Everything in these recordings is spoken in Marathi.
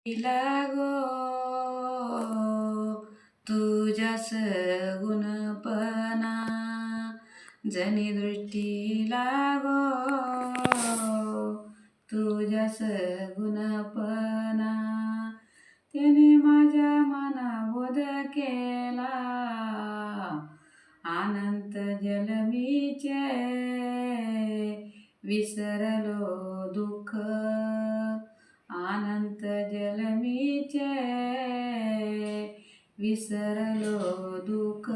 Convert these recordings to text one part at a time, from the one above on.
लागो तुझ्यास गुणपणा जनी दृष्टी लागो तुझ्यास गुणपणा त्याने माझ्या मना बोध केला अनंत जलमीचे विसरलो दुःख अनंत जलमीचे विसरलो दुःख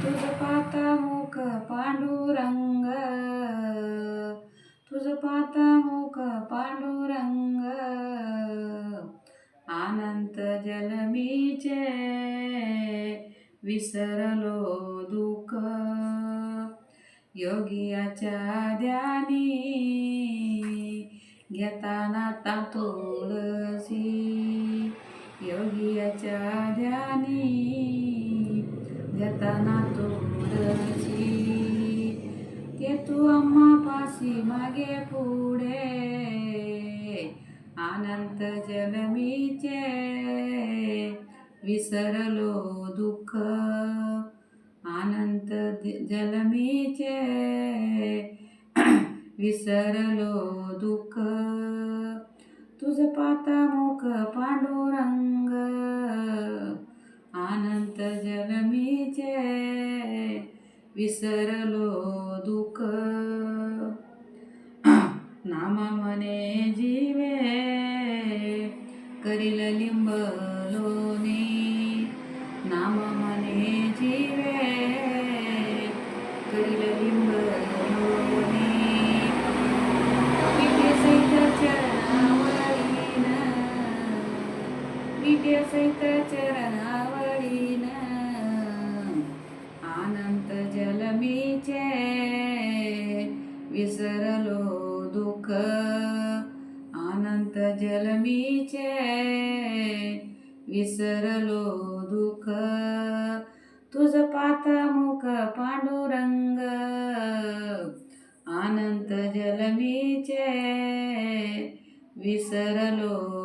तुझ पाता मुख पांडुरंग तुझ पाता मुख पांडुरंग अनंत जलमीचे विसरलो दुःख योगियाच्या ध्यानी घेताना तुळसी योगियाच्या ध्यानी घेताना तुळसी ते तू अम्मा पासी मागे पुढे अनंत जलमीचे विसरलो दुःख अनंत जलमीचे विसरलो दुःख तुझ पाता मुख पांडुरंग अनंत जलमीचे विसरलो दुःख नामा मने जीवे करील लिंब लोणी नाम मने जीवे करील लिंब लोणी विटे सहित चरणावळीन विटे सहित चरणावळीन अनंत जलमीचे विसरलो दुःख अनंत जलमीचे विसरलो दुःख तुझ पाता मुख पांडुरंग अनंत जलमीचे विसरलो